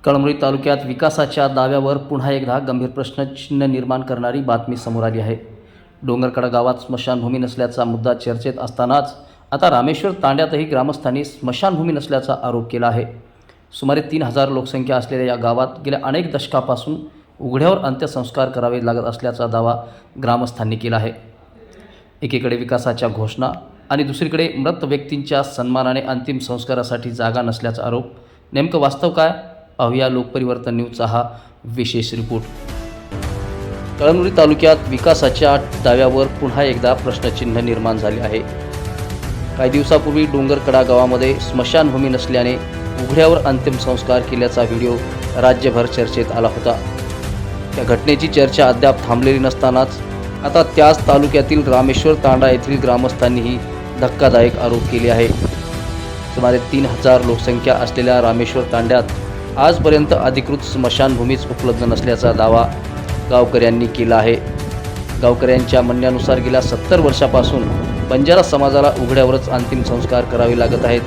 कळमनुरी तालुक्यात विकासाच्या दाव्यावर पुन्हा एकदा गंभीर प्रश्नचिन्ह निर्माण करणारी बातमी समोर आली आहे। डोंगरकडा गावात स्मशानभूमी नसल्याचा मुद्दा चर्चेत असतानाच आता रामेश्वर तांड्यातही ग्रामस्थांनी स्मशानभूमी नसल्याचा आरोप केला आहे। सुमारे 3000 लोकसंख्या असलेल्या या गावात गेल्या अनेक दशकापासून उघड्यावर अंत्यसंस्कार करावे लागत असल्याचा दावा ग्रामस्थांनी केला आहे। एकीकडे विकासाच्या घोषणा आणि दुसरीकडे मृत व्यक्तींच्या सन्मानाने अंतिम संस्कारासाठी जागा नसल्याचा आरोप। नेमकं वास्तव काय पाहूया लोकपरिवर्तन न्यूजचा हा विशेष रिपोर्ट। कळमनुरी तालुक्यात विकासाच्या दाव्यावर पुन्हा एकदा प्रश्नचिन्ह निर्माण झाले आहे। काही दिवसापूर्वी डोंगरकडा गावामध्ये स्मशानभूमी नसल्याने उघड्यावर अंतिम संस्कार केल्याचा व्हिडिओ राज्यभर चर्चेत आला होता। त्या घटनेची चर्चा अद्याप थांबलेली नसतानाच आता त्याच तालुक्यातील रामेश्वर तांडा येथील ग्रामस्थांनीही धक्कादायक आरोप केले आहे। सुमारे 3000 लोकसंख्या असलेल्या रामेश्वर तांड्यात आजपर्यंत अधिकृत स्मशानभूमीच उपलब्ध नसल्याचा दावा गावकऱ्यांनी केला आहे। गावकऱ्यांच्या म्हणण्यानुसार गेल्या 70 वर्षापासून बंजारा समाजाला उघड्यावरच अंतिम संस्कार करावे लागत आहेत।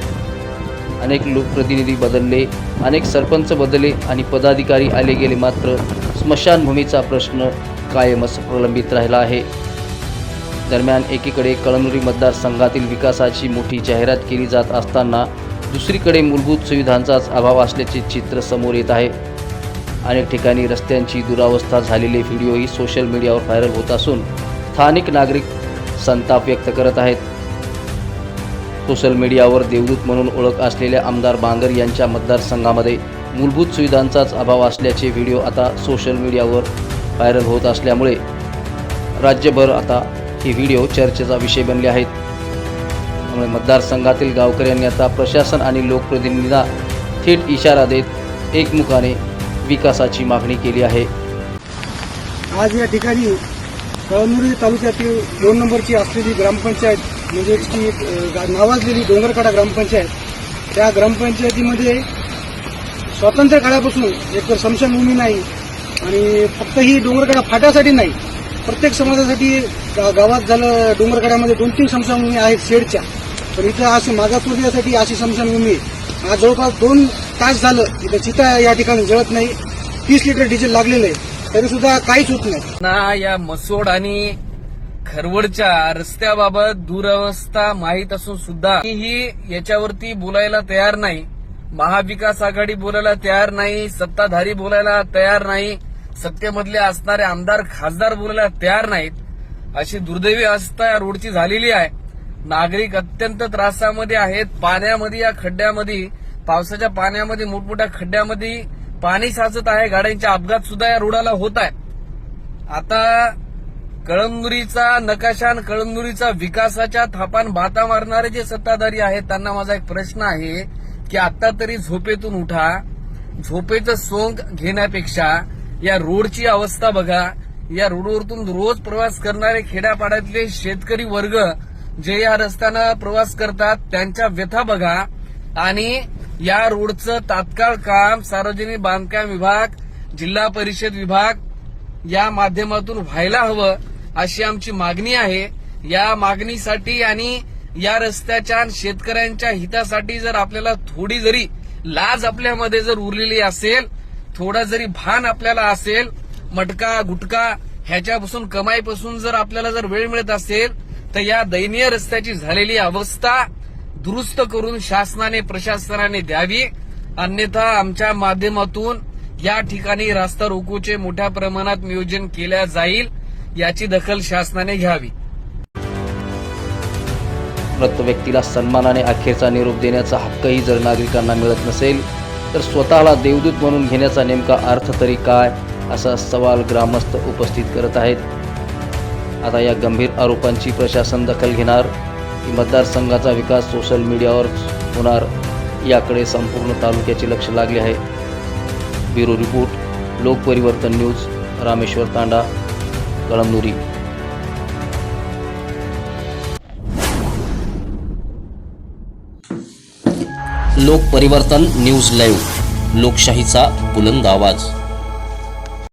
अनेक लोकप्रतिनिधी बदलले, अनेक सरपंच बदलले आणि पदाधिकारी आले गेले, मात्र स्मशानभूमीचा प्रश्न कायमच प्रलंबित राहिला आहे। दरम्यान एकीकडे कळमनुरी मतदारसंघातील विकासाची मोठी जाहिरात केली जात असताना दुसरीकडे मूलभूत सुविधांचाच अभाव असल्याचे चित्र समोर येत आहे। अनेक ठिकाणी रस्त्यांची दुरावस्था झालेले व्हिडिओही सोशल मीडियावर व्हायरल होत असून स्थानिक नागरिक संताप व्यक्त करत आहेत। सोशल मीडियावर देवदूत म्हणून ओळख असलेल्या आमदार बांगर यांच्या मतदारसंघामध्ये मूलभूत सुविधांचाच अभाव असल्याचे व्हिडिओ आता सोशल मीडियावर व्हायरल होत असल्यामुळे राज्यभर आता हे व्हिडिओ चर्चेचा विषय बनले आहेत। त्यामुळे मतदारसंघातील गावकऱ्यांनी आता प्रशासन आणि लोकप्रतिनिधींना थेट इशारा देत एकमुखाने विकासाची मागणी केली आहे। आज या ठिकाणी कळमनुरी तालुक्यातील 2 नंबरची असलेली ग्रामपंचायत म्हणजे की नावाजलेली डोंगरकडा ग्रामपंचायत, त्या ग्रामपंचायतीमध्ये स्वातंत्र्य काळापासून एकतर स्मशानभूमी नाही आणि फक्त ही डोंगरकडा फाट्यासाठी नाही, प्रत्येक समाजासाठी गावात झालं डोंगरकड्यामध्ये 2-3 स्मशानभूमी आहेत शेडच्या, पण इथं अशी मागासवर्गीयासाठी अशी स्मशानभूमी आज जवळपास 2 तास झालं इथं चिता या ठिकाणी जळत नाही। 30 लिटर डिझेल लागलेलं आहे तरी सुद्धा काहीच होत नाही ना। या मसोड आणि खरवडच्या रस्त्याबाबत दुरवस्था माहीत असून सुद्धा ही याच्यावरती बोलायला तयार नाही। महाविकास आघाडी बोलायला तयार नाही, सत्ताधारी बोलायला तयार नाही, सत्तेमधले असणारे आमदार खासदार बोलायला तयार नाहीत। अशी दुर्दैवी अवस्था या रोडची झालेली आहे। नागरिक अत्यंत त्रासामध्ये आहेत। पाण्यामध्ये, या खड्ड्यामध्ये, पावसाच्या पाण्यामध्ये, मोठमोठ्या खड्ड्यामध्ये पाणी साचत आहे। गाड्यांचे अपघात सुद्धा या रोडाला होत आहे। आता कळमनुरीचा नकाशा आणि कळमनुरीचा विकासाच्या थापान बाता मारणारे जे सत्ताधारी आहेत त्यांना माझा एक प्रश्न आहे की आता तरी झोपेतून उठा। झोपेचं सोंग घेण्यापेक्षा या रोडची अवस्था बघा। या रोडवरतून रोज प्रवास करणारे खेड्यापाड्यातले शेतकरी वर्ग जे या रस्त्यानं प्रवास करतात त्यांच्या व्यथा बघा आणि या रोडचं तात्काळ काम सार्वजनिक बांधकाम विभाग, जिल्हा परिषद विभाग या माध्यमातून व्हायला हवं अशी आमची मागणी आहे। या मागणीसाठी आणि या रस्त्याच्या शेतकऱ्यांच्या हितासाठी जर आपल्याला थोडी जरी लाज आपल्यामध्ये जर उरलेली असेल, थोडा जरी भान आपल्याला असेल, मटका गुटखा ह्याच्यापासून कमाईपासून जर आपल्याला जर वेळ मिळत असेल तर या दयनीय रस्त्याची झालेली अवस्था दुरुस्त करून शासनाने प्रशासनाने द्यावी, अन्यथा आमच्या माध्यमातून या ठिकाणी रास्ता रोकोचे मोठ्या प्रमाणात नियोजन केल्या जाईल, याची दखल शासनाने घ्यावी। मृत व्यक्तीला सन्मानाने अखेरचा निरोप देण्याचा हक्कही जर नागरिकांना मिळत नसेल तर स्वतःला देवदूत म्हणून घेण्याचा नेमका अर्थ तरी काय, असा सवाल ग्रामस्थ उपस्थित करत आहेत। आता या गंभीर आरोपांची प्रशासन दखल घेणार की मतदारसंघाचा विकास सोशल मीडियावर होणार, याकडे संपूर्ण तालुक्याचे लक्ष लागले आहे। ब्युरो रिपोर्ट, लोकपरिवर्तन न्यूज, रामेश्वर तांडा, कळमनुरी। लोकपरिवर्तन न्यूज लाईव्ह, लोकशाहीचा बुलंद आवाज।